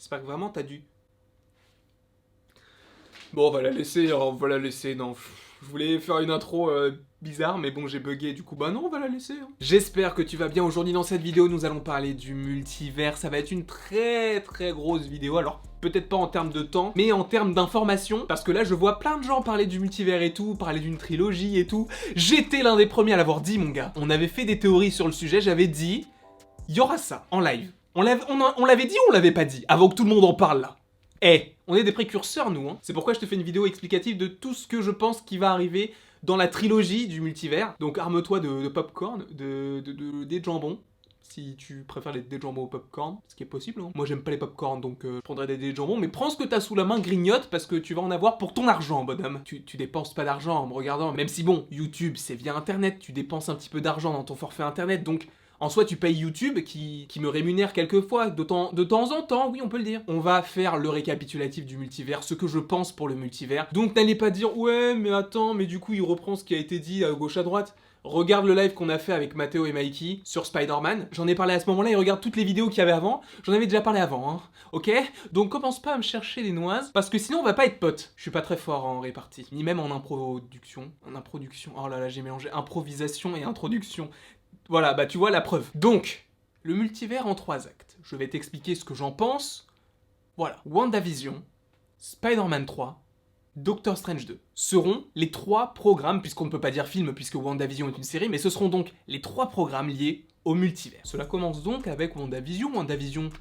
J'espère que vraiment t'as dû... Bon, on va la laisser, non. Je voulais faire une intro bizarre, mais bon, j'ai bugué, du coup, bah non, on va la laisser. J'espère que tu vas bien. Aujourd'hui, dans cette vidéo, nous allons parler du multivers. Ça va être une très grosse vidéo, alors peut-être pas en termes de temps, mais en termes d'information, parce que là, je vois plein de gens parler du multivers et tout, parler d'une trilogie et tout. J'étais l'un des premiers à l'avoir dit, mon gars. On avait fait des théories sur le sujet, j'avais dit, il y aura ça, en live. On l'avait dit ou on l'avait pas dit, avant que tout le monde en parle, là? On est des précurseurs, nous, hein. C'est pourquoi je te fais une vidéo explicative de tout ce que je pense qui va arriver dans la trilogie du multivers. Donc arme-toi de popcorn, des jambons, si tu préfères des jambons au popcorn, ce qui est possible, hein. Moi j'aime pas les popcorn, donc je prendrais des jambons, mais prends ce que t'as sous la main, grignote, parce que tu vas en avoir pour ton argent, bonhomme. Tu dépenses pas d'argent en me regardant, même si bon, YouTube c'est via internet, tu dépenses un petit peu d'argent dans ton forfait internet, donc... En soi, tu payes YouTube qui me rémunère quelquefois, de temps en temps, oui, on peut le dire. On va faire le récapitulatif du multivers, ce que je pense pour le multivers. Donc n'allez pas dire, ouais, mais attends, mais du coup, il reprend ce qui a été dit à gauche à droite. Regarde le live qu'on a fait avec Mathéo et Mikey sur Spider-Man. J'en ai parlé à ce moment-là et regarde toutes les vidéos qu'il y avait avant. J'en avais déjà parlé avant, hein. Ok? Donc commence pas à me chercher des noises, parce que sinon on va pas être potes. Je suis pas très fort en répartie, ni même en improduction. Oh là là, j'ai mélangé improvisation et introduction. Voilà, bah tu vois la preuve. Donc, le multivers en 3 actes. Je vais t'expliquer ce que j'en pense. Voilà. WandaVision, Spider-Man 3, Doctor Strange 2 seront les 3 programmes, puisqu'on ne peut pas dire film puisque WandaVision est une série, mais ce seront donc les 3 programmes liés au multivers. Cela commence donc avec WandaVision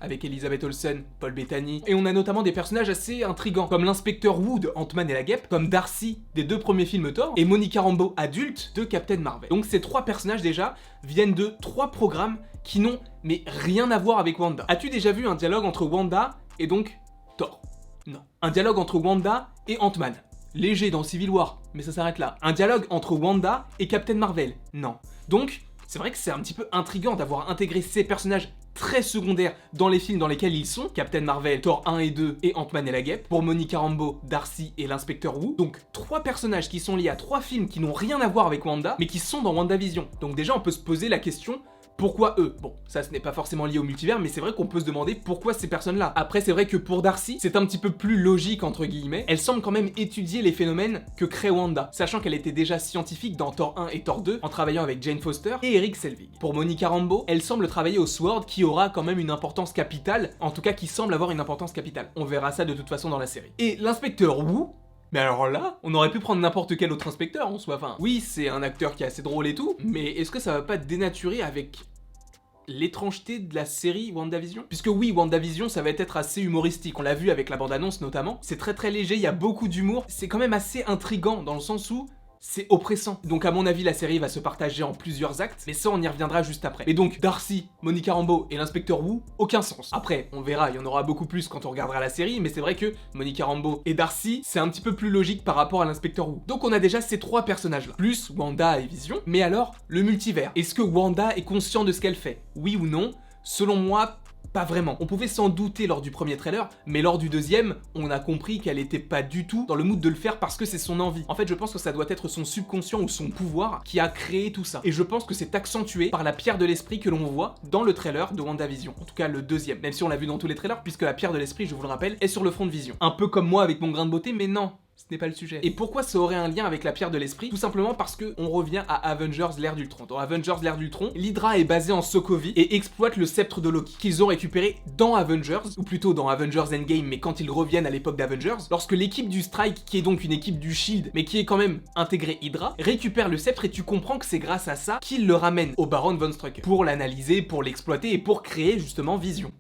avec Elizabeth Olsen, Paul Bettany, et on a notamment des personnages assez intrigants, comme l'inspecteur Wood, Ant-Man et la Guêpe, comme Darcy des 2 premiers films Thor, et Monica Rambeau adulte de Captain Marvel. Donc ces 3 personnages déjà viennent de 3 programmes qui n'ont mais rien à voir avec Wanda. As-tu déjà vu un dialogue entre Wanda et donc Thor? Non. Un dialogue entre Wanda et Ant-Man? Léger dans Civil War, mais ça s'arrête là. Un dialogue entre Wanda et Captain Marvel? Non. Donc, c'est vrai que c'est un petit peu intriguant d'avoir intégré ces personnages très secondaires dans les films dans lesquels ils sont, Captain Marvel, Thor 1 et 2 et Ant-Man et la Guêpe, pour Monica Rambeau, Darcy et l'inspecteur Wu. Donc 3 personnages qui sont liés à 3 films qui n'ont rien à voir avec Wanda, mais qui sont dans WandaVision. Donc déjà on peut se poser la question, pourquoi eux? Bon, ça ce n'est pas forcément lié au multivers, mais c'est vrai qu'on peut se demander pourquoi ces personnes-là. Après, c'est vrai que pour Darcy, c'est un petit peu plus logique, entre guillemets. Elle semble quand même étudier les phénomènes que crée Wanda, sachant qu'elle était déjà scientifique dans Thor 1 et Thor 2, en travaillant avec Jane Foster et Eric Selvig. Pour Monica Rambeau, elle semble travailler au SWORD, qui aura quand même une importance capitale, en tout cas qui semble avoir une importance capitale. On verra ça de toute façon dans la série. Et l'inspecteur Wu, mais alors là, on aurait pu prendre n'importe quel autre inspecteur en soi. Enfin, oui, c'est un acteur qui est assez drôle et tout, mais est-ce que ça va pas dénaturer avec l'étrangeté de la série WandaVision? Puisque oui, WandaVision, ça va être assez humoristique. On l'a vu avec la bande-annonce notamment. C'est très léger, il y a beaucoup d'humour. C'est quand même assez intriguant dans le sens où c'est oppressant. Donc à mon avis, la série va se partager en plusieurs actes, mais ça on y reviendra juste après. Et donc Darcy, Monica Rambeau et l'inspecteur Wu, aucun sens. Après, on verra, il y en aura beaucoup plus quand on regardera la série, mais c'est vrai que Monica Rambeau et Darcy, c'est un petit peu plus logique par rapport à l'inspecteur Wu. Donc on a déjà ces 3 personnages-là, plus Wanda et Vision. Mais alors, le multivers. Est-ce que Wanda est conscient de ce qu'elle fait? Oui ou non? Selon moi, pas vraiment. On pouvait s'en douter lors du premier trailer, mais lors du deuxième, on a compris qu'elle était pas du tout dans le mood de le faire parce que c'est son envie. En fait, je pense que ça doit être son subconscient ou son pouvoir qui a créé tout ça. Et je pense que c'est accentué par la pierre de l'esprit que l'on voit dans le trailer de WandaVision. En tout cas, le deuxième. Même si on l'a vu dans tous les trailers, puisque la pierre de l'esprit, je vous le rappelle, est sur le front de Vision. Un peu comme moi avec mon grain de beauté, mais non. Ce n'est pas le sujet. Et pourquoi ça aurait un lien avec la pierre de l'esprit? Tout simplement parce que on revient à Avengers l'ère d'Ultron. Dans Avengers l'ère d'Ultron, l'Hydra est basée en Sokovie et exploite le sceptre de Loki, qu'ils ont récupéré dans Avengers, ou plutôt dans Avengers Endgame, mais quand ils reviennent à l'époque d'Avengers, lorsque l'équipe du Strike, qui est donc une équipe du Shield, mais qui est quand même intégrée Hydra, récupère le sceptre et tu comprends que c'est grâce à ça qu'ils le ramènent au Baron von Strucker, pour l'analyser, pour l'exploiter et pour créer justement Vision.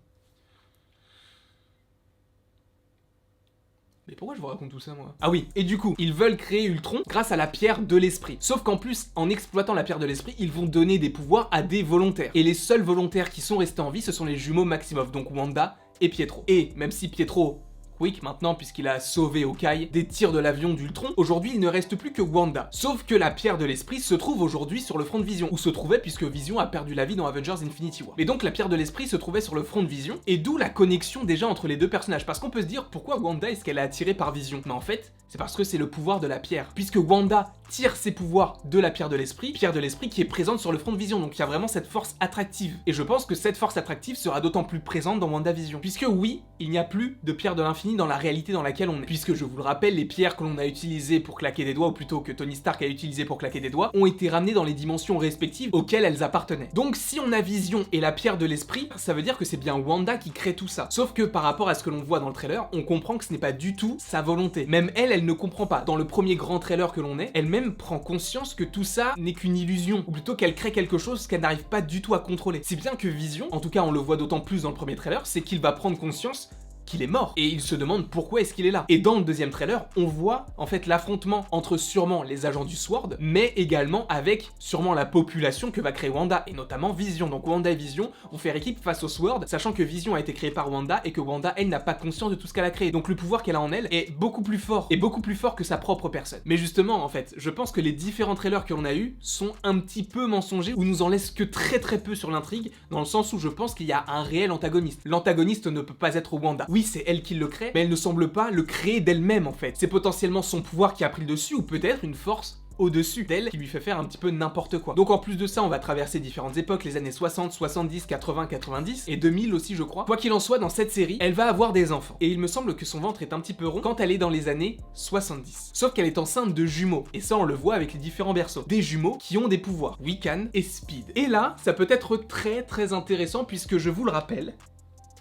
Mais pourquoi je vous raconte tout ça, moi? Ah oui, et du coup, ils veulent créer Ultron grâce à la pierre de l'esprit. Sauf qu'en plus, en exploitant la pierre de l'esprit, ils vont donner des pouvoirs à des volontaires. Et les seuls volontaires qui sont restés en vie, ce sont les jumeaux Maximoff, donc Wanda et Pietro. Et même si Pietro Quick maintenant, puisqu'il a sauvé Hawkeye des tirs de l'avion d'Ultron, aujourd'hui il ne reste plus que Wanda. Sauf que la pierre de l'esprit se trouve aujourd'hui sur le front de Vision, où se trouvait puisque Vision a perdu la vie dans Avengers Infinity War. Mais donc la pierre de l'esprit se trouvait sur le front de Vision, et d'où la connexion déjà entre les 2 personnages, parce qu'on peut se dire pourquoi Wanda est-ce qu'elle est attirée par Vision? Mais en fait, c'est parce que c'est le pouvoir de la pierre, puisque Wanda tire ses pouvoirs de la pierre de l'esprit qui est présente sur le front de Vision, donc il y a vraiment cette force attractive. Et je pense que cette force attractive sera d'autant plus présente dans WandaVision, puisque oui, il n'y a plus de pierre de l'infini dans la réalité dans laquelle on est, puisque je vous le rappelle, les pierres que l'on a utilisées pour claquer des doigts, ou plutôt que Tony Stark a utilisées pour claquer des doigts, ont été ramenées dans les dimensions respectives auxquelles elles appartenaient. Donc si on a Vision et la pierre de l'esprit, ça veut dire que c'est bien Wanda qui crée tout ça. Sauf que par rapport à ce que l'on voit dans le trailer, on comprend que ce n'est pas du tout sa volonté. Même elle ne comprend pas. Dans le premier grand trailer que l'on est, elle-même prend conscience que tout ça n'est qu'une illusion, ou plutôt qu'elle crée quelque chose qu'elle n'arrive pas du tout à contrôler. Si bien que Vision, en tout cas on le voit d'autant plus dans le premier trailer, c'est qu'il va prendre conscience qu'il est mort, et il se demande pourquoi est-ce qu'il est là. Et dans le deuxième trailer, on voit en fait l'affrontement entre sûrement les agents du SWORD, mais également avec sûrement la population que va créer Wanda, et notamment Vision. Donc Wanda et Vision vont faire équipe face au SWORD, sachant que Vision a été créée par Wanda, et que Wanda, elle, n'a pas conscience de tout ce qu'elle a créé. Donc le pouvoir qu'elle a en elle est beaucoup plus fort, et beaucoup plus fort que sa propre personne. Mais justement, en fait, je pense que les différents trailers que l'on a eu sont un petit peu mensongers, ou nous en laissent que très peu sur l'intrigue, dans le sens où je pense qu'il y a un réel antagoniste. L'antagoniste ne peut pas être Wanda. Oui, c'est elle qui le crée, mais elle ne semble pas le créer d'elle-même en fait. C'est potentiellement son pouvoir qui a pris le dessus, ou peut-être une force au-dessus d'elle qui lui fait faire un petit peu n'importe quoi. Donc en plus de ça, on va traverser différentes époques, les années 60, 70, 80, 90 et 2000 aussi je crois. Quoi qu'il en soit, dans cette série, elle va avoir des enfants. Et il me semble que son ventre est un petit peu rond quand elle est dans les années 70. Sauf qu'elle est enceinte de jumeaux. Et ça on le voit avec les différents berceaux. Des jumeaux qui ont des pouvoirs, Wiccan et Speed. Et là, ça peut être très intéressant puisque je vous le rappelle,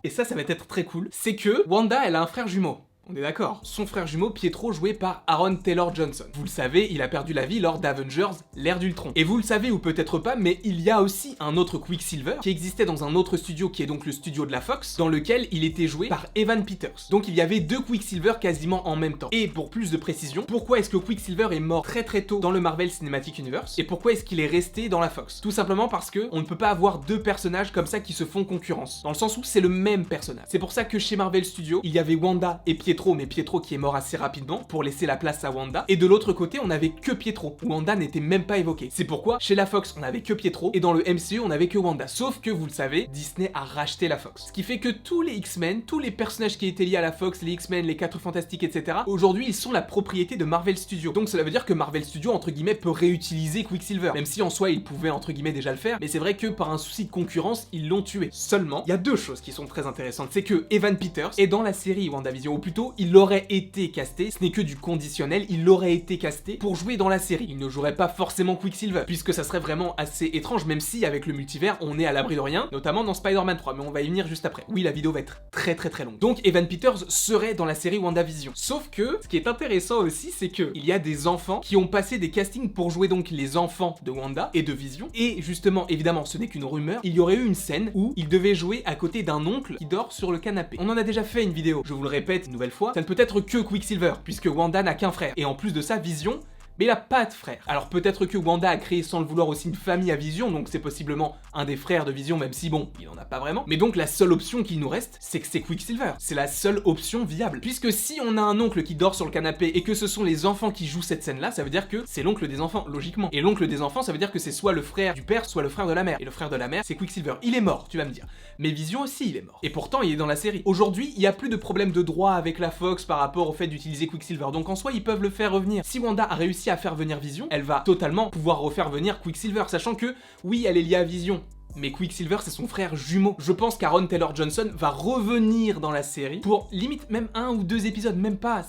et ça va être très cool, c'est que Wanda, elle a un frère jumeau. On est d'accord. Son frère jumeau Pietro, joué par Aaron Taylor Johnson. Vous le savez, il a perdu la vie lors d'Avengers, l'ère d'Ultron. Et vous le savez ou peut-être pas, mais il y a aussi un autre Quicksilver qui existait dans un autre studio qui est donc le studio de la Fox, dans lequel il était joué par Evan Peters. Donc il y avait deux Quicksilver quasiment en même temps. Et pour plus de précision, pourquoi est-ce que Quicksilver est mort très tôt dans le Marvel Cinematic Universe et pourquoi est-ce qu'il est resté dans la Fox? Tout simplement parce que on ne peut pas avoir deux personnages comme ça qui se font concurrence, dans le sens où c'est le même personnage. C'est pour ça que chez Marvel Studios, il y avait Wanda et Pietro, mais Pietro qui est mort assez rapidement pour laisser la place à Wanda, et de l'autre côté on avait que Pietro, où Wanda n'était même pas évoquée. C'est pourquoi chez la Fox on avait que Pietro, et dans le MCU on avait que Wanda, sauf que vous le savez, Disney a racheté la Fox. Ce qui fait que tous les X-Men, tous les personnages qui étaient liés à la Fox, les X-Men, les 4 Fantastiques, etc., aujourd'hui ils sont la propriété de Marvel Studios. Donc cela veut dire que Marvel Studios, entre guillemets, peut réutiliser Quicksilver, même si en soi il pouvait entre guillemets déjà le faire, mais c'est vrai que par un souci de concurrence, ils l'ont tué. Seulement, il y a deux choses qui sont très intéressantes, c'est que Evan Peters est dans la série WandaVision, ou plutôt il aurait été casté, ce n'est que du conditionnel, il aurait été casté pour jouer dans la série. Il ne jouerait pas forcément Quicksilver, puisque ça serait vraiment assez étrange, même si avec le multivers, on est à l'abri de rien, notamment dans Spider-Man 3, mais on va y venir juste après. Oui, la vidéo va être très longue. Donc Evan Peters serait dans la série WandaVision. Sauf que, ce qui est intéressant aussi, c'est que il y a des enfants qui ont passé des castings pour jouer donc les enfants de Wanda et de Vision, et justement, évidemment, ce n'est qu'une rumeur, il y aurait eu une scène où il devait jouer à côté d'un oncle qui dort sur le canapé. On en a déjà fait une vidéo, je vous le répète une nouvelle fois, ça ne peut être que Quicksilver, puisque Wanda n'a qu'un frère. Et en plus de ça, Vision, mais il a pas de frère. Alors peut-être que Wanda a créé sans le vouloir aussi une famille à Vision, donc c'est possiblement un des frères de Vision, même si bon, il en a pas vraiment. Mais donc la seule option qui nous reste, c'est que c'est Quicksilver. C'est la seule option viable. Puisque si on a un oncle qui dort sur le canapé et que ce sont les enfants qui jouent cette scène-là, ça veut dire que c'est l'oncle des enfants, logiquement. Et l'oncle des enfants, ça veut dire que c'est soit le frère du père, soit le frère de la mère. Et le frère de la mère, c'est Quicksilver. Il est mort, tu vas me dire. Mais Vision aussi, il est mort. Et pourtant, il est dans la série. Aujourd'hui, il n'y a plus de problème de droit avec la Fox par rapport au fait d'utiliser Quicksilver. Donc en soi, ils peuvent le faire revenir. Si Wanda a réussi à faire venir Vision, elle va totalement pouvoir refaire venir Quicksilver, sachant que, oui, elle est liée à Vision, mais Quicksilver c'est son frère jumeau. Je pense qu'Aaron Taylor Johnson va revenir dans la série pour limite même 1 ou 2 épisodes, même pas.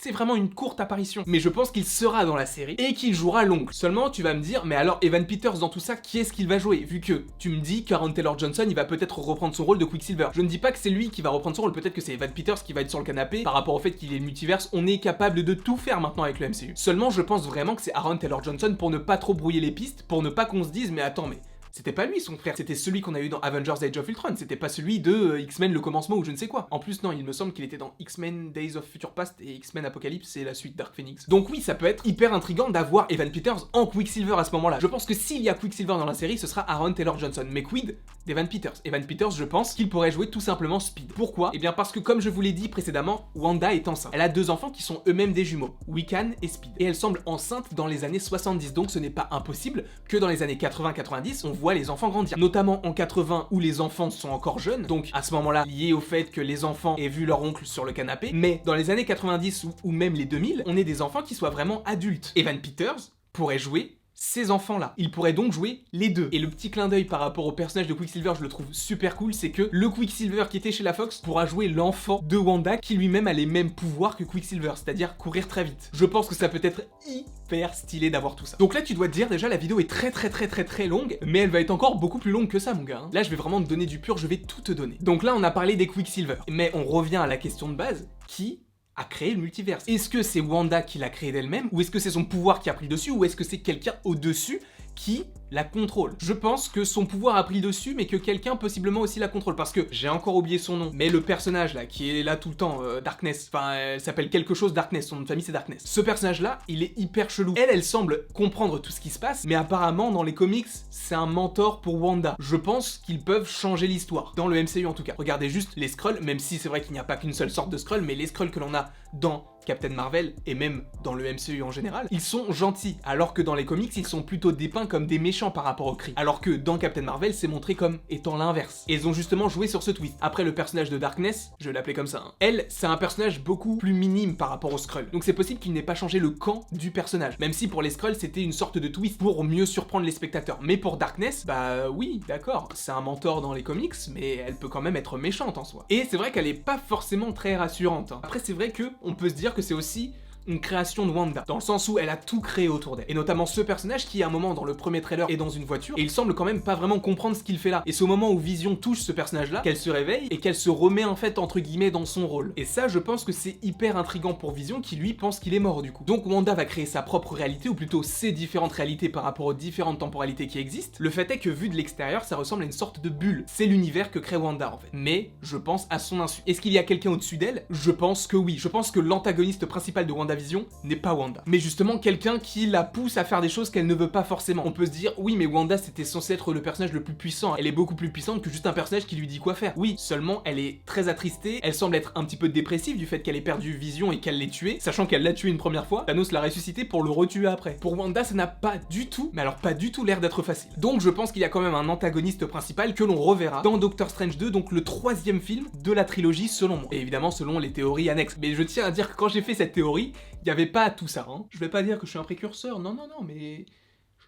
C'est vraiment une courte apparition. Mais je pense qu'il sera dans la série et qu'il jouera l'oncle. Seulement, tu vas me dire, mais alors Evan Peters dans tout ça, qui est-ce qu'il va jouer? Vu que tu me dis qu'Aaron Taylor Johnson, il va peut-être reprendre son rôle de Quicksilver. Je ne dis pas que c'est lui qui va reprendre son rôle, peut-être que c'est Evan Peters qui va être sur le canapé. Par rapport au fait qu'il est le multiverse, on est capable de tout faire maintenant avec le MCU. Seulement, je pense vraiment que c'est Aaron Taylor Johnson pour ne pas trop brouiller les pistes, pour ne pas qu'on se dise, mais attends, mais c'était pas lui son frère, c'était celui qu'on a eu dans Avengers Age of Ultron, c'était pas celui de X-Men le commencement ou je ne sais quoi. En plus non, il me semble qu'il était dans X-Men Days of Future Past et X-Men Apocalypse, c'est la suite Dark Phoenix. Donc oui, ça peut être hyper intriguant d'avoir Evan Peters en Quicksilver à ce moment-là. Je pense que s'il y a Quicksilver dans la série, ce sera Aaron Taylor Johnson, mais quid d'Evan Peters? Evan Peters, je pense qu'il pourrait jouer tout simplement Speed. Pourquoi? Eh bien parce que comme je vous l'ai dit précédemment, Wanda est enceinte. Elle a 2 enfants qui sont eux-mêmes des jumeaux, Wiccan et Speed. Et elle semble enceinte dans les années 70, donc ce n'est pas impossible que dans les années 80-90, on voit les enfants grandir. Notamment en 80 où les enfants sont encore jeunes, donc à ce moment-là, lié au fait que les enfants aient vu leur oncle sur le canapé, mais dans les années 90 ou même les 2000, on est des enfants qui soient vraiment adultes. Evan Peters pourrait jouer ces enfants-là. Il pourrait donc jouer les deux. Et le petit clin d'œil par rapport au personnage de Quicksilver, je le trouve super cool, c'est que le Quicksilver qui était chez la Fox pourra jouer l'enfant de Wanda qui lui-même a les mêmes pouvoirs que Quicksilver, c'est-à-dire courir très vite. Je pense que ça peut être hyper stylé d'avoir tout ça. Donc là, tu dois te dire, déjà, la vidéo est très longue, mais elle va être encore beaucoup plus longue que ça, mon gars. Là, je vais vraiment te donner du pur, je vais tout te donner. Donc là, on a parlé des Quicksilver, mais on revient à la question de base, qui a créé le multiverse? Est-ce que c'est Wanda qui l'a créé d'elle-même, ou est-ce que c'est son pouvoir qui a pris le dessus, ou est-ce que c'est quelqu'un au-dessus qui la contrôle? Je pense que son pouvoir a pris le dessus, mais que quelqu'un possiblement aussi la contrôle, parce que j'ai encore oublié son nom, mais le personnage là, qui est là tout le temps, Darkness, enfin elle s'appelle quelque chose Darkness, son nom de famille c'est Darkness. Ce personnage là, il est hyper chelou. Elle semble comprendre tout ce qui se passe, mais apparemment dans les comics, c'est un mentor pour Wanda. Je pense qu'ils peuvent changer l'histoire, dans le MCU en tout cas. Regardez juste les Skrulls, même si c'est vrai qu'il n'y a pas qu'une seule sorte de Skrull, mais les Skrulls que l'on a dans Captain Marvel, et même dans le MCU en général, ils sont gentils, alors que dans les comics, ils sont plutôt dépeints comme des méchants par rapport au Kree. Alors que dans Captain Marvel, c'est montré comme étant l'inverse. Et ils ont justement joué sur ce twist. Après, le personnage de Darkness, je vais l'appeler comme ça, hein, elle, c'est un personnage beaucoup plus minime par rapport aux Skrulls. Donc c'est possible qu'il n'ait pas changé le camp du personnage. Même si pour les Skrulls, c'était une sorte de twist pour mieux surprendre les spectateurs. Mais pour Darkness, bah oui, d'accord, c'est un mentor dans les comics, mais elle peut quand même être méchante en soi. Et c'est vrai qu'elle est pas forcément très rassurante, hein. Après, c'est vrai que on peut se dire que c'est aussi une création de Wanda, dans le sens où elle a tout créé autour d'elle. Et notamment ce personnage qui, à un moment dans le premier trailer, est dans une voiture, et il semble quand même pas vraiment comprendre ce qu'il fait là. Et c'est au moment où Vision touche ce personnage-là, qu'elle se réveille, et qu'elle se remet en fait, entre guillemets, dans son rôle. Et ça, je pense que c'est hyper intriguant pour Vision, qui lui pense qu'il est mort du coup. Donc Wanda va créer sa propre réalité, ou plutôt ses différentes réalités par rapport aux différentes temporalités qui existent. Le fait est que, vu de l'extérieur, ça ressemble à une sorte de bulle. C'est l'univers que crée Wanda, en fait. Mais, je pense, à son insu. Est-ce qu'il y a quelqu'un au-dessus d'elle? Je pense que oui. Je pense que l'antagoniste principal de WandaVision n'est pas Wanda, mais justement quelqu'un qui la pousse à faire des choses qu'elle ne veut pas forcément. On peut se dire, oui mais Wanda c'était censé être le personnage le plus puissant, elle est beaucoup plus puissante que juste un personnage qui lui dit quoi faire. Oui, seulement elle est très attristée, elle semble être un petit peu dépressive du fait qu'elle ait perdu Vision et qu'elle l'ait tué, sachant qu'elle l'a tué une première fois, Thanos l'a ressuscité pour le retuer après. Pour Wanda ça n'a pas du tout, mais alors pas du tout l'air d'être facile. Donc je pense qu'il y a quand même un antagoniste principal que l'on reverra dans Doctor Strange 2, donc le troisième film de la trilogie selon moi. Et évidemment selon les théories annexes. Mais je tiens à dire que quand j'ai fait cette théorie, il n'y avait pas tout ça, hein. Je vais pas dire que je suis un précurseur, non, mais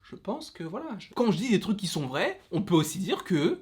je pense que voilà. Quand je dis des trucs qui sont vrais, on peut aussi dire que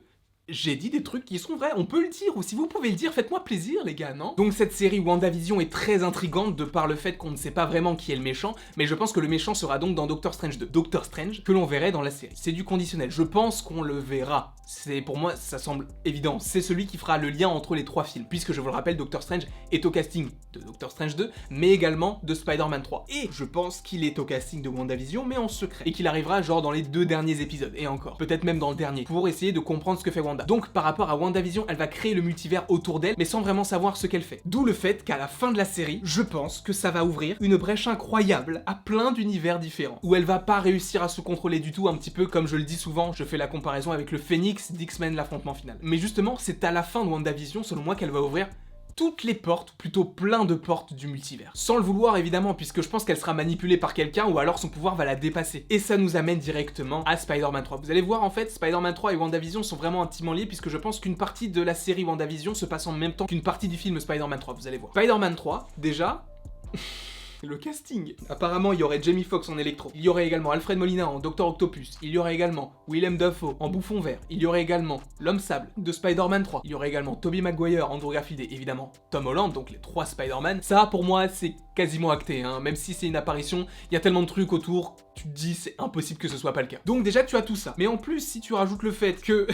j'ai dit des trucs qui sont vrais, on peut le dire, ou si vous pouvez le dire, faites-moi plaisir les gars, non? Donc cette série WandaVision est très intrigante de par le fait qu'on ne sait pas vraiment qui est le méchant, mais je pense que le méchant sera donc dans Doctor Strange 2. Doctor Strange, que l'on verrait dans la série. C'est du conditionnel, je pense qu'on le verra. C'est pour moi, ça semble évident, c'est celui qui fera le lien entre les trois films, puisque je vous le rappelle, Doctor Strange est au casting de Doctor Strange 2, mais également de Spider-Man 3. Et je pense qu'il est au casting de WandaVision, mais en secret, et qu'il arrivera genre dans les 2 derniers épisodes, et encore, peut-être même dans le dernier, pour essayer de comprendre ce que fait Wanda. Donc par rapport à WandaVision, elle va créer le multivers autour d'elle, mais sans vraiment savoir ce qu'elle fait. D'où le fait qu'à la fin de la série, je pense que ça va ouvrir une brèche incroyable à plein d'univers différents, où elle va pas réussir à se contrôler du tout, un petit peu comme je le dis souvent, je fais la comparaison avec le Phoenix d'X-Men l'affrontement final. Mais justement, c'est à la fin de WandaVision, selon moi, qu'elle va ouvrir toutes les portes, plutôt plein de portes du multivers. Sans le vouloir évidemment, puisque je pense qu'elle sera manipulée par quelqu'un ou alors son pouvoir va la dépasser. Et ça nous amène directement à Spider-Man 3. Vous allez voir en fait, Spider-Man 3 et WandaVision sont vraiment intimement liés, puisque je pense qu'une partie de la série WandaVision se passe en même temps qu'une partie du film Spider-Man 3, vous allez voir. Spider-Man 3, déjà... Le casting. Apparemment, il y aurait Jamie Foxx en Electro. Il y aurait également Alfred Molina en Dr Octopus. Il y aurait également Willem Dafoe en Bouffon Vert. Il y aurait également l'Homme Sable de Spider-Man 3. Il y aurait également Tobey Maguire, Andrew Garfield et évidemment Tom Holland, donc les 3 Spider-Man. Ça, pour moi, c'est quasiment acté, hein. Même si c'est une apparition, il y a tellement de trucs autour, tu te dis c'est impossible que ce soit pas le cas. Donc déjà, tu as tout ça. Mais en plus, si tu rajoutes le fait que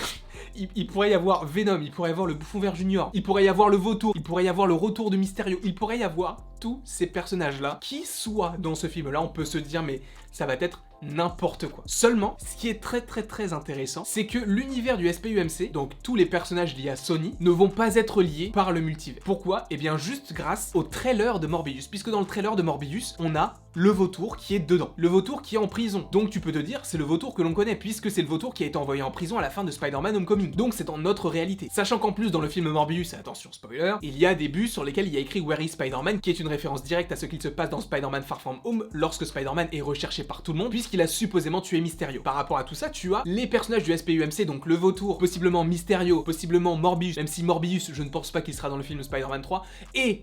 il pourrait y avoir Venom, il pourrait y avoir le Bouffon Vert Junior, il pourrait y avoir le Vautour, il pourrait y avoir le retour de Mysterio, il pourrait y avoir tous ces personnages-là qui soient dans ce film-là, on peut se dire mais ça va être n'importe quoi. Seulement, ce qui est très intéressant, c'est que l'univers du SPUMC, donc tous les personnages liés à Sony, ne vont pas être liés par le multivers. Pourquoi? Eh bien juste grâce au trailer de Morbius, puisque dans le trailer de Morbius, on a le vautour qui est dedans, le vautour qui est en prison. Donc tu peux te dire, c'est le vautour que l'on connaît, puisque c'est le vautour qui a été envoyé en prison à la fin de Spider-Man Homecoming. Donc c'est dans notre réalité. Sachant qu'en plus, dans le film Morbius, et attention spoiler, il y a des bus sur lesquels il y a écrit Where is Spider-Man, qui est une référence directe à ce qu'il se passe dans Spider-Man Far From Home, lorsque Spider-Man est recherché par tout le monde, puisqu'il qu'il a supposément tué Mysterio. Par rapport à tout ça, tu as les personnages du SPUMC, donc le Vautour, possiblement Mysterio, possiblement Morbius, même si Morbius, je ne pense pas qu'il sera dans le film Spider-Man 3, et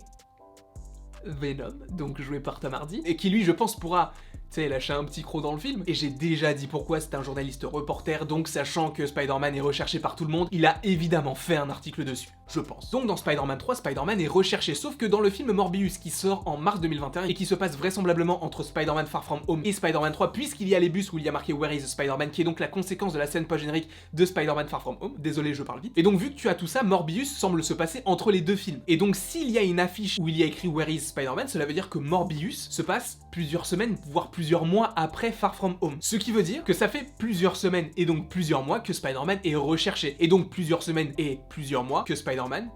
Venom, donc joué par Tom Hardy, et qui lui, je pense, pourra, tu sais, lâcher un petit croc dans le film. Et j'ai déjà dit pourquoi, c'est un journaliste reporter, donc sachant que Spider-Man est recherché par tout le monde, il a évidemment fait un article dessus, je pense. Donc dans Spider-Man 3, Spider-Man est recherché, sauf que dans le film Morbius qui sort en mars 2021 et qui se passe vraisemblablement entre Spider-Man Far From Home et Spider-Man 3, puisqu'il y a les bus où il y a marqué Where is Spider-Man, qui est donc la conséquence de la scène post-générique de Spider-Man Far From Home. Désolé, je parle vite. Et donc vu que tu as tout ça, Morbius semble se passer entre les deux films. Et donc s'il y a une affiche où il y a écrit Where is Spider-Man, cela veut dire que Morbius se passe plusieurs semaines, voire plusieurs mois après Far From Home. Ce qui veut dire que ça fait plusieurs semaines et donc plusieurs mois que Spider-Man est recherché. Et donc plusieurs semaines et plusieurs mois que Spider-Man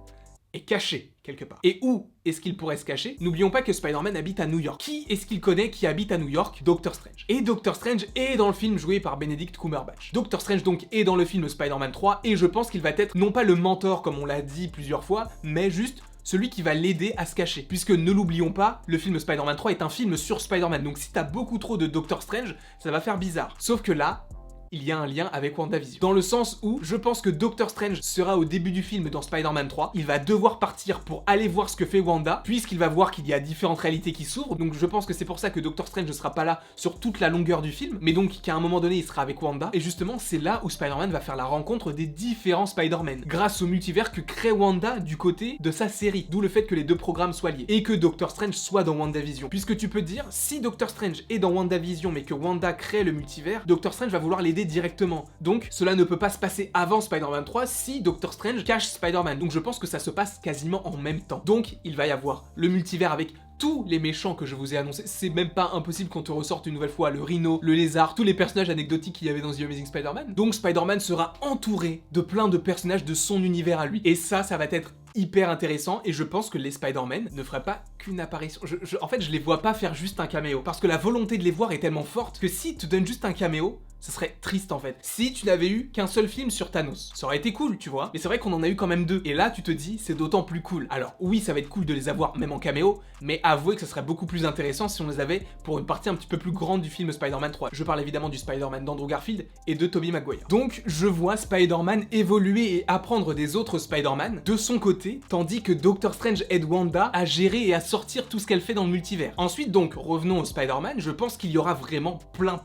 est caché quelque part. Et où est-ce qu'il pourrait se cacher? N'oublions pas que Spider-Man habite à New York. Qui est-ce qu'il connaît qui habite à New York? Doctor Strange. Et Doctor Strange est dans le film joué par Benedict Cumberbatch. Doctor Strange donc est dans le film Spider-Man 3 et je pense qu'il va être non pas le mentor comme on l'a dit plusieurs fois, mais juste celui qui va l'aider à se cacher. Puisque ne l'oublions pas, le film Spider-Man 3 est un film sur Spider-Man. Donc si t'as beaucoup trop de Doctor Strange, ça va faire bizarre. Sauf que là, il y a un lien avec WandaVision. Dans le sens où, je pense que Doctor Strange sera au début du film dans Spider-Man 3, il va devoir partir pour aller voir ce que fait Wanda, puisqu'il va voir qu'il y a différentes réalités qui s'ouvrent, donc je pense que c'est pour ça que Doctor Strange ne sera pas là sur toute la longueur du film, mais donc qu'à un moment donné il sera avec Wanda, et justement c'est là où Spider-Man va faire la rencontre des différents Spider-Man, grâce au multivers que crée Wanda du côté de sa série, d'où le fait que les deux programmes soient liés, et que Doctor Strange soit dans WandaVision. Puisque tu peux te dire, si Doctor Strange est dans WandaVision mais que Wanda crée le multivers, Doctor Strange va vouloir l'aider directement. Donc cela ne peut pas se passer avant Spider-Man 3 si Doctor Strange cache Spider-Man. Donc je pense que ça se passe quasiment en même temps. Donc il va y avoir le multivers avec tous les méchants que je vous ai annoncés. C'est même pas impossible qu'on te ressorte une nouvelle fois le Rhino, le Lézard, tous les personnages anecdotiques qu'il y avait dans The Amazing Spider-Man. Donc Spider-Man sera entouré de plein de personnages de son univers à lui. Et ça va être hyper intéressant et je pense que les Spider-Man ne feraient pas qu'une apparition. En fait, je les vois pas faire juste un caméo parce que la volonté de les voir est tellement forte que si tu donnes juste un caméo, ça serait triste en fait. Si tu n'avais eu qu'un seul film sur Thanos, ça aurait été cool, tu vois. Mais c'est vrai qu'on en a eu quand même deux. Et là, tu te dis, c'est d'autant plus cool. Alors oui, ça va être cool de les avoir même en caméo, mais avouez que ça serait beaucoup plus intéressant si on les avait pour une partie un petit peu plus grande du film Spider-Man 3. Je parle évidemment du Spider-Man d'Andrew Garfield et de Tobey Maguire. Donc, je vois Spider-Man évoluer et apprendre des autres Spider-Man de son côté, tandis que Doctor Strange aide Wanda à gérer et à sortir tout ce qu'elle fait dans le multivers. Ensuite donc, revenons au Spider-Man, je pense qu'il y aura vraiment plein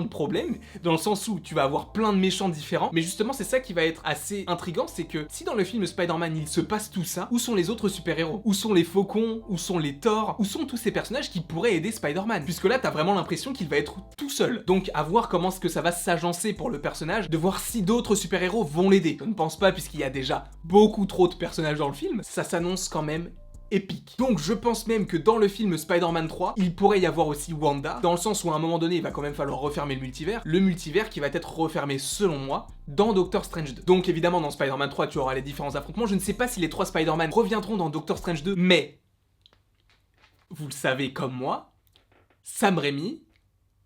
de problèmes, dans le sens où tu vas avoir plein de méchants différents, mais justement c'est ça qui va être assez intriguant, c'est que si dans le film Spider-Man il se passe tout ça, où sont les autres super-héros? Où sont les Faucons? Où sont les Thor? Où sont tous ces personnages qui pourraient aider Spider-Man? Puisque là t'as vraiment l'impression qu'il va être tout seul. Donc à voir comment est-ce que ça va s'agencer pour le personnage, de voir si d'autres super-héros vont l'aider. Je ne pense pas puisqu'il y a déjà beaucoup trop de personnages dans le film, ça s'annonce quand même épique. Donc je pense même que dans le film Spider-Man 3, il pourrait y avoir aussi Wanda, dans le sens où à un moment donné il va quand même falloir refermer le multivers qui va être refermé selon moi dans Doctor Strange 2. Donc évidemment dans Spider-Man 3 tu auras les différents affrontements, je ne sais pas si les 3 Spider-Man reviendront dans Doctor Strange 2, mais vous le savez comme moi, Sam Raimi,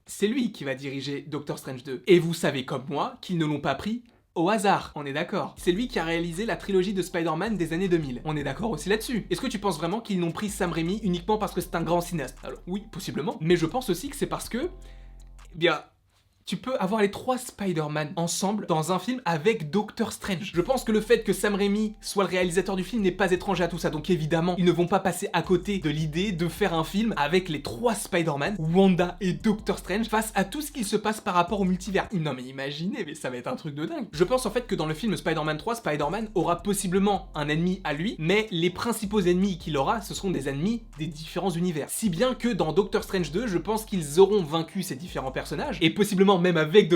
c'est lui qui va diriger Doctor Strange 2. Et vous savez comme moi qu'ils ne l'ont pas pris au hasard, on est d'accord. C'est lui qui a réalisé la trilogie de Spider-Man des années 2000. On est d'accord aussi là-dessus. Est-ce que tu penses vraiment qu'ils n'ont pris Sam Raimi uniquement parce que c'est un grand cinéaste? Alors oui, possiblement. Mais je pense aussi que c'est parce que, eh bien, tu peux avoir les 3 Spider-Man ensemble dans un film avec Doctor Strange. Je pense que le fait que Sam Raimi soit le réalisateur du film n'est pas étranger à tout ça, donc évidemment, ils ne vont pas passer à côté de l'idée de faire un film avec les 3 Spider-Man, Wanda et Doctor Strange, face à tout ce qui se passe par rapport au multivers. Non mais imaginez, mais ça va être un truc de dingue. Je pense en fait que dans le film Spider-Man 3, Spider-Man aura possiblement un ennemi à lui, mais les principaux ennemis qu'il aura, ce seront des ennemis des différents univers. Si bien que dans Doctor Strange 2, je pense qu'ils auront vaincu ces différents personnages, et possiblement même avec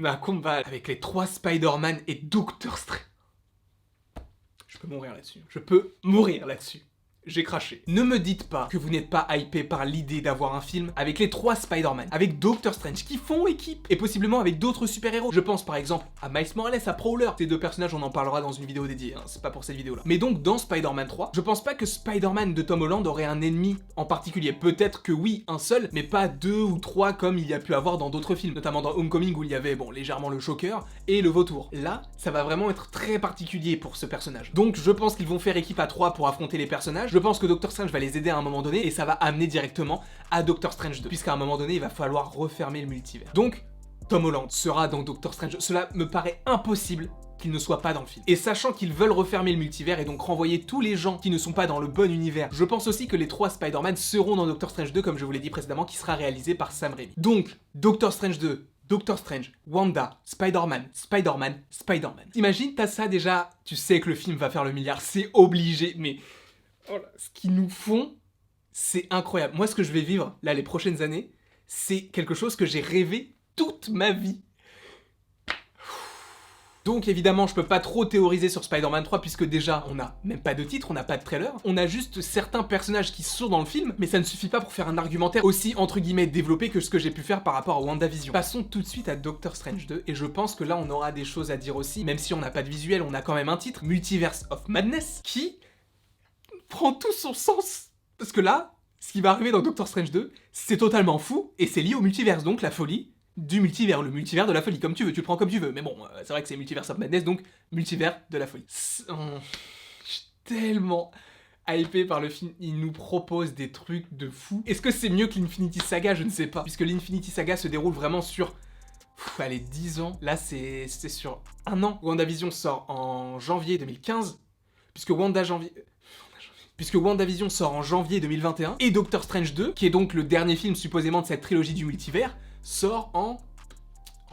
un combat avec les 3 Spider-Man et Doctor Strange. Je peux mourir là-dessus. Je peux mourir là-dessus. J'ai craché. Ne me dites pas que vous n'êtes pas hypé par l'idée d'avoir un film avec les 3 Spider-Man, avec Doctor Strange, qui font équipe, et possiblement avec d'autres super-héros. Je pense par exemple à Miles Morales, à Prowler. Ces 2 personnages, on en parlera dans une vidéo dédiée, hein. C'est pas pour cette vidéo-là. Mais donc, dans Spider-Man 3, je pense pas que Spider-Man de Tom Holland aurait un ennemi en particulier. Peut-être que oui, un seul, mais pas 2 ou 3 comme il y a pu avoir dans d'autres films, notamment dans Homecoming où il y avait, bon, légèrement le Shocker et le Vautour. Là, ça va vraiment être très particulier pour ce personnage. Donc, je pense qu'ils vont faire équipe à 3 pour affronter les personnages. Je pense que Doctor Strange va les aider à un moment donné et ça va amener directement à Doctor Strange 2, puisqu'à un moment donné, il va falloir refermer le multivers. Donc, Tom Holland sera dans Doctor Strange. Cela me paraît impossible qu'il ne soit pas dans le film. Et sachant qu'ils veulent refermer le multivers et donc renvoyer tous les gens qui ne sont pas dans le bon univers, je pense aussi que les 3 Spider-Man seront dans Doctor Strange 2, comme je vous l'ai dit précédemment, qui sera réalisé par Sam Raimi. Donc, Doctor Strange 2, Doctor Strange, Wanda, Spider-Man, Spider-Man, Spider-Man. T'imagines, t'as ça déjà, tu sais que le film va faire le milliard, c'est obligé, mais oh là, ce qu'ils nous font, c'est incroyable. Moi, ce que je vais vivre, là, les prochaines années, c'est quelque chose que j'ai rêvé toute ma vie. Donc évidemment, je peux pas trop théoriser sur Spider-Man 3 puisque déjà, on n'a même pas de titre, on n'a pas de trailer. On a juste certains personnages qui sont dans le film, mais ça ne suffit pas pour faire un argumentaire aussi, entre guillemets, développé que ce que j'ai pu faire par rapport à WandaVision. Passons tout de suite à Doctor Strange 2, et je pense que là, on aura des choses à dire aussi, même si on n'a pas de visuel, on a quand même un titre, Multiverse of Madness, qui prend tout son sens. Parce que là, ce qui va arriver dans Doctor Strange 2, c'est totalement fou, et c'est lié au multiverse, donc la folie du multivers, le multivers de la folie, comme tu veux, tu le prends comme tu veux, mais bon, c'est vrai que c'est Multiverse of Madness, donc multivers de la folie. Je suis tellement hypé par le film, il nous propose des trucs de fou. Est-ce que c'est mieux que l'Infinity Saga? Je ne sais pas, puisque l'Infinity Saga se déroule vraiment sur... allez, 10 ans, là c'est sur un an. WandaVision sort en janvier 2015, puisque WandaVision sort en janvier 2021, et Doctor Strange 2, qui est donc le dernier film supposément de cette trilogie du multivers, sort en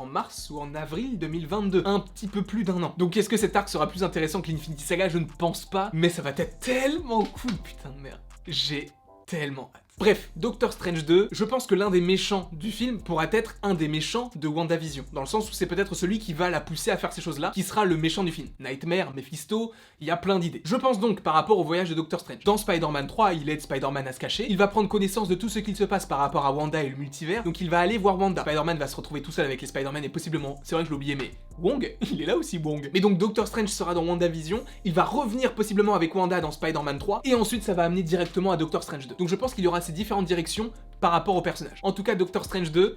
mars ou en avril 2022, un petit peu plus d'un an. Donc est-ce que cet arc sera plus intéressant que l'Infinity Saga? Je ne pense pas, mais ça va être tellement cool, putain de merde. J'ai tellement hâte. Bref, Doctor Strange 2, je pense que l'un des méchants du film pourra être un des méchants de WandaVision, dans le sens où c'est peut-être celui qui va la pousser à faire ces choses-là, qui sera le méchant du film. Nightmare, Mephisto, il y a plein d'idées. Je pense donc par rapport au voyage de Doctor Strange. Dans Spider-Man 3, il aide Spider-Man à se cacher, il va prendre connaissance de tout ce qu'il se passe par rapport à Wanda et le multivers, donc il va aller voir Wanda. Spider-Man va se retrouver tout seul avec les Spider-Man et possiblement, c'est vrai que je l'ai oublié, mais Wong, il est là aussi Wong. Mais donc Doctor Strange sera dans WandaVision, il va revenir possiblement avec Wanda dans Spider-Man 3, et ensuite ça va amener directement à Doctor Strange 2. Donc je pense qu'il y aura ces différentes directions par rapport au personnage. En tout cas, Doctor Strange 2,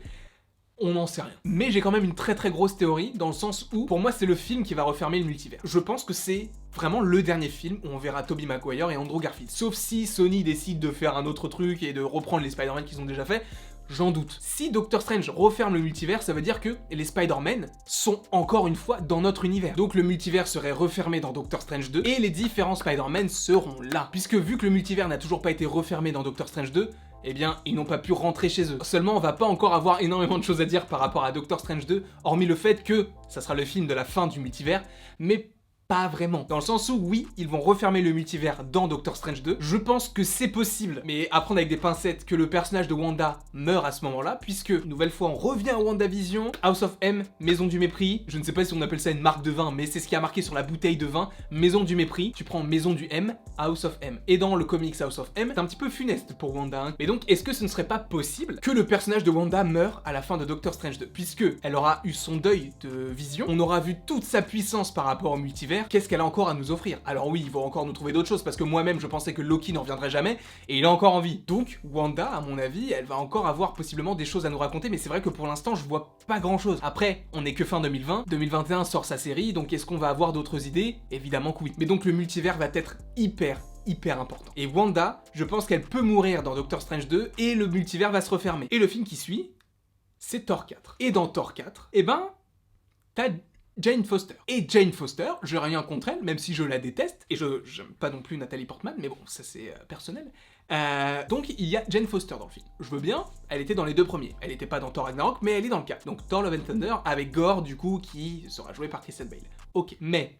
on n'en sait rien. Mais j'ai quand même une très très grosse théorie, dans le sens où, pour moi, c'est le film qui va refermer le multivers. Je pense que c'est vraiment le dernier film où on verra Tobey Maguire et Andrew Garfield. Sauf si Sony décide de faire un autre truc et de reprendre les Spider-Man qu'ils ont déjà fait, j'en doute. Si Doctor Strange referme le multivers, ça veut dire que les Spider-Man sont encore une fois dans notre univers. Donc le multivers serait refermé dans Doctor Strange 2, et les différents Spider-Man seront là. Puisque vu que le multivers n'a toujours pas été refermé dans Doctor Strange 2, eh bien, ils n'ont pas pu rentrer chez eux. Seulement, on va pas encore avoir énormément de choses à dire par rapport à Doctor Strange 2, hormis le fait que ça sera le film de la fin du multivers, mais pas vraiment. Dans le sens où, oui, ils vont refermer le multivers dans Doctor Strange 2. Je pense que c'est possible, mais à prendre avec des pincettes, que le personnage de Wanda meurt à ce moment-là, puisque, nouvelle fois, on revient à WandaVision, House of M, Maison du Mépris. Je ne sais pas si on appelle ça une marque de vin, mais c'est ce qui a marqué sur la bouteille de vin, Maison du Mépris. Tu prends Maison du M, House of M. Et dans le comics House of M, c'est un petit peu funeste pour Wanda. Hein. Mais donc, est-ce que ce ne serait pas possible que le personnage de Wanda meure à la fin de Doctor Strange 2? Puisque elle aura eu son deuil de Vision, on aura vu toute sa puissance par rapport au multivers, qu'est-ce qu'elle a encore à nous offrir? Alors oui, ils vont encore nous trouver d'autres choses, parce que moi-même je pensais que Loki n'en reviendrait jamais, et il est encore en vie. Donc Wanda, à mon avis, elle va encore avoir possiblement des choses à nous raconter, mais c'est vrai que pour l'instant je vois pas grand-chose. Après, on est que fin 2020, 2021 sort sa série, donc est-ce qu'on va avoir d'autres idées? Évidemment que oui. Mais donc le multivers va être hyper important. Et Wanda, je pense qu'elle peut mourir dans Doctor Strange 2, et le multivers va se refermer. Et le film qui suit, c'est Thor 4. Et dans Thor 4, eh ben, t'as Jane Foster. Et Jane Foster, j'ai rien contre elle, même si je la déteste, et j'aime pas non plus Nathalie Portman, mais bon, ça c'est personnel. Donc il y a Jane Foster dans le film. Je veux bien, elle était dans les deux premiers. Elle était pas dans Thor Ragnarok, mais elle est dans le 4. Donc Thor Love and Thunder, avec Gore, du coup, qui sera joué par Christian Bale. Ok, mais,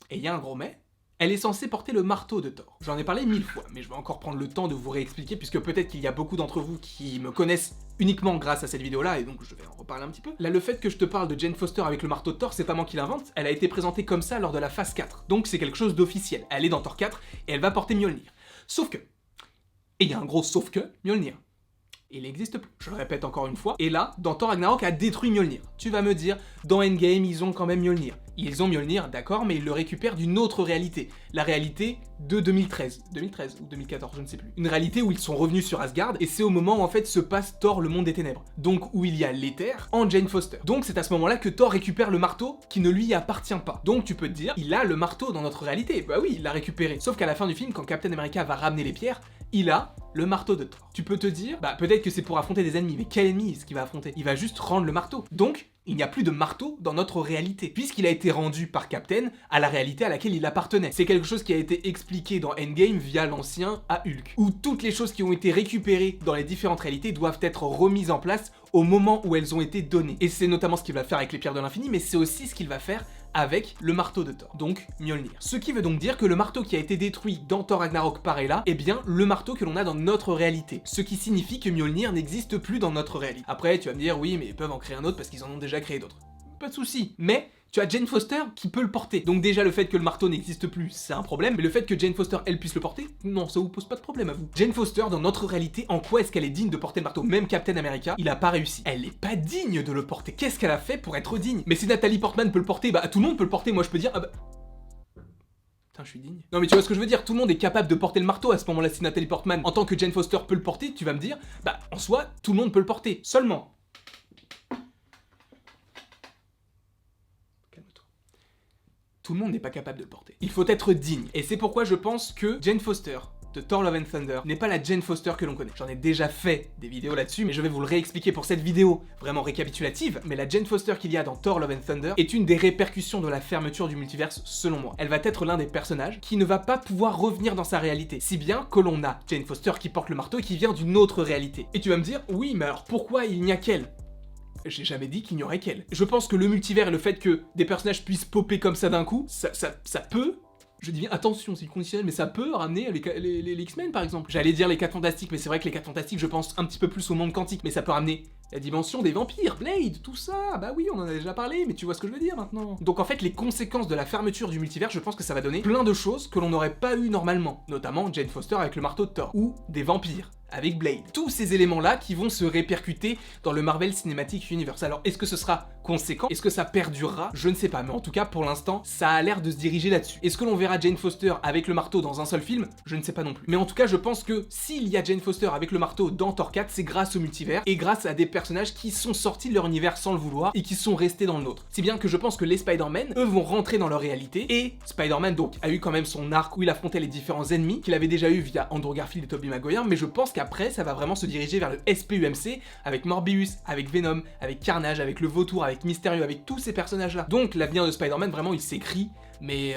et il y a un gros mais, elle est censée porter le marteau de Thor. J'en ai parlé 1000 fois, mais je vais encore prendre le temps de vous réexpliquer, puisque peut-être qu'il y a beaucoup d'entre vous qui me connaissent uniquement grâce à cette vidéo-là, et donc je vais en reparler un petit peu. Là, le fait que je te parle de Jane Foster avec le marteau de Thor, c'est pas moi qui l'invente, elle a été présentée comme ça lors de la phase 4. Donc c'est quelque chose d'officiel. Elle est dans Thor 4, et elle va porter Mjolnir. Sauf que, et il y a un gros sauf que, Mjolnir, il n'existe plus. Je le répète encore une fois. Et là, dans Thor Ragnarok a détruit Mjolnir. Tu vas me dire, dans Endgame, ils ont quand même Mjolnir. Ils ont Mjolnir, d'accord, mais ils le récupèrent d'une autre réalité. La réalité de 2013. 2013 ou 2014, je ne sais plus. Une réalité où ils sont revenus sur Asgard, et c'est au moment où en fait se passe Thor, le monde des ténèbres. Donc où il y a l'éther en Jane Foster. Donc c'est à ce moment-là que Thor récupère le marteau qui ne lui appartient pas. Donc tu peux te dire, il a le marteau dans notre réalité. Bah oui, il l'a récupéré. Sauf qu'à la fin du film, quand Captain America va ramener les pierres, il a le marteau de Thor. Tu peux te dire, bah peut-être que c'est pour affronter des ennemis, mais quel ennemi est-ce qu'il va affronter? Il va juste rendre le marteau. Donc, il n'y a plus de marteau dans notre réalité, puisqu'il a été rendu par Captain à la réalité à laquelle il appartenait. C'est quelque chose qui a été expliqué dans Endgame via l'ancien à Hulk, où toutes les choses qui ont été récupérées dans les différentes réalités doivent être remises en place au moment où elles ont été données. Et c'est notamment ce qu'il va faire avec les pierres de l'infini, mais c'est aussi ce qu'il va faire avec le marteau de Thor, donc Mjolnir. Ce qui veut donc dire que le marteau qui a été détruit dans Thor Ragnarok par Hela est bien le marteau que l'on a dans notre réalité. Ce qui signifie que Mjolnir n'existe plus dans notre réalité. Après, tu vas me dire, oui, mais ils peuvent en créer un autre parce qu'ils en ont déjà créé d'autres. Pas de souci. Mais tu as Jane Foster qui peut le porter. Donc déjà, le fait que le marteau n'existe plus, c'est un problème. Mais le fait que Jane Foster, elle, puisse le porter, non, ça vous pose pas de problème à vous. Jane Foster, dans notre réalité, en quoi est-ce qu'elle est digne de porter le marteau? Même Captain America, il a pas réussi. Elle est pas digne de le porter. Qu'est-ce qu'elle a fait pour être digne? Mais si Nathalie Portman peut le porter, bah tout le monde peut le porter. Moi, je peux dire, ah bah... Putain, je suis digne. Non mais tu vois ce que je veux dire, tout le monde est capable de porter le marteau à ce moment-là. Si Nathalie Portman, en tant que Jane Foster, peut le porter, tu vas me dire, bah en soi, tout le monde peut le porter. Seulement... Tout le monde n'est pas capable de le porter. Il faut être digne. Et c'est pourquoi je pense que Jane Foster de Thor Love and Thunder n'est pas la Jane Foster que l'on connaît. J'en ai déjà fait des vidéos là-dessus, mais je vais vous le réexpliquer pour cette vidéo vraiment récapitulative. Mais la Jane Foster qu'il y a dans Thor Love and Thunder est une des répercussions de la fermeture du multiverse selon moi. Elle va être l'un des personnages qui ne va pas pouvoir revenir dans sa réalité. Si bien que l'on a Jane Foster qui porte le marteau et qui vient d'une autre réalité. Et tu vas me dire, oui, mais alors pourquoi il n'y a qu'elle? J'ai jamais dit qu'il n'y aurait qu'elle. Je pense que le multivers et le fait que des personnages puissent popper comme ça d'un coup, ça peut... Je dis bien attention, c'est conditionnel, mais ça peut ramener les X-Men par exemple. J'allais dire les 4 Fantastiques, mais c'est vrai que les 4 Fantastiques, je pense un petit peu plus au monde quantique, mais ça peut ramener la dimension des vampires, Blade, tout ça, bah oui, on en a déjà parlé, mais tu vois ce que je veux dire maintenant. Donc en fait, les conséquences de la fermeture du multivers, je pense que ça va donner plein de choses que l'on n'aurait pas eu normalement, notamment Jane Foster avec le marteau de Thor, ou des vampires avec Blade. Tous ces éléments-là qui vont se répercuter dans le Marvel Cinematic Universe. Alors, est-ce que ce sera conséquent? Est-ce que ça perdurera? Je ne sais pas, mais en tout cas, pour l'instant, ça a l'air de se diriger là-dessus. Est-ce que l'on verra Jane Foster avec le marteau dans un seul film? Je ne sais pas non plus. Mais en tout cas, je pense que s'il y a Jane Foster avec le marteau dans Thor 4, c'est grâce au multivers, et grâce à des personnages qui sont sortis de leur univers sans le vouloir, et qui sont restés dans le nôtre. Si bien que je pense que les Spider-Man, eux, vont rentrer dans leur réalité, et Spider-Man, donc, a eu quand même son arc où il affrontait les différents ennemis, qu'il avait déjà eu via Andrew Garfield et Tobey Maguire, mais je pense qu'après, ça va vraiment se diriger vers le SPUMC, avec Morbius, avec Venom, avec Carnage, avec le Vautour, avec Mysterio, avec tous ces personnages-là. Donc l'avenir de Spider-Man, vraiment, il s'écrit, mais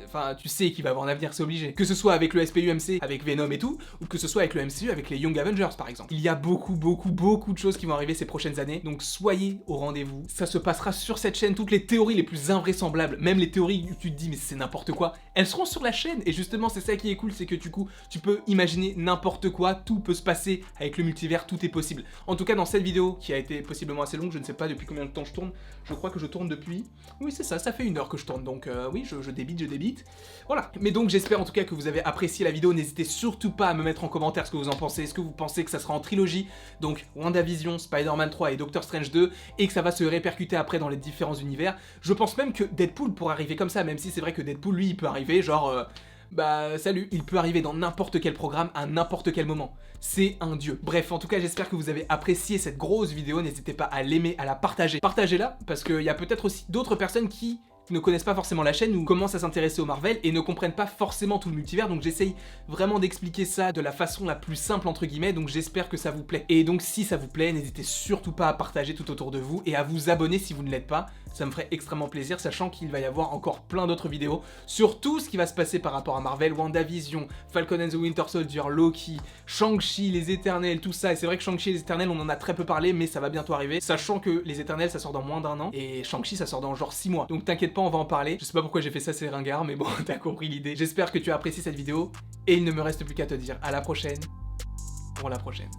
enfin, tu sais qu'il va avoir un avenir, c'est obligé. Que ce soit avec le SPUMC, avec Venom et tout, ou que ce soit avec le MCU, avec les Young Avengers, par exemple. Il y a beaucoup de choses qui vont arriver ces prochaines années, donc soyez au rendez-vous. Ça se passera sur cette chaîne, toutes les théories les plus invraisemblables, même les théories où tu te dis mais c'est n'importe quoi, elles seront sur la chaîne, et justement c'est ça qui est cool, c'est que du coup, tu peux imaginer n'importe quoi, tout peut se passer avec le multivers, tout est possible. En tout cas, dans cette vidéo, qui a été possiblement assez longue, je ne sais pas depuis combien de temps je tourne, je crois que je tourne depuis... Oui, c'est ça, ça fait 1 heure que je tourne, donc oui, je débite. Voilà. Mais donc, j'espère en tout cas que vous avez apprécié la vidéo, n'hésitez surtout pas à me mettre en commentaire ce que vous en pensez, est-ce que vous pensez que ça sera en trilogie, donc WandaVision, Spider-Man 3 et Doctor Strange 2, et que ça va se répercuter après dans les différents univers. Je pense même que Deadpool pourrait arriver comme ça, même si c'est vrai que Deadpool, lui, il peut arriver, genre... bah salut, il peut arriver dans n'importe quel programme à n'importe quel moment. C'est un dieu. Bref, en tout cas, j'espère que vous avez apprécié cette grosse vidéo. N'hésitez pas à l'aimer, à la partager. Partagez-la, parce qu'il y a peut-être aussi d'autres personnes qui ne connaissent pas forcément la chaîne ou commencent à s'intéresser au Marvel et ne comprennent pas forcément tout le multivers, donc j'essaye vraiment d'expliquer ça de la façon la plus simple entre guillemets, donc j'espère que ça vous plaît. Et donc si ça vous plaît, n'hésitez surtout pas à partager tout autour de vous et à vous abonner si vous ne l'êtes pas, ça me ferait extrêmement plaisir, sachant qu'il va y avoir encore plein d'autres vidéos sur tout ce qui va se passer par rapport à Marvel, WandaVision, Falcon and the Winter Soldier, Loki, Shang-Chi, les Éternels, tout ça, et c'est vrai que Shang-Chi et les Éternels, on en a très peu parlé, mais ça va bientôt arriver, sachant que les Éternels, ça sort dans moins d'1 an, et Shang-Chi, ça sort dans genre 6 mois, donc t'inquiète pas, on va en parler. Je sais pas pourquoi j'ai fait ça, c'est ringard, mais bon, t'as compris l'idée. J'espère que tu as apprécié cette vidéo, et il ne me reste plus qu'à te dire à la prochaine, pour la prochaine.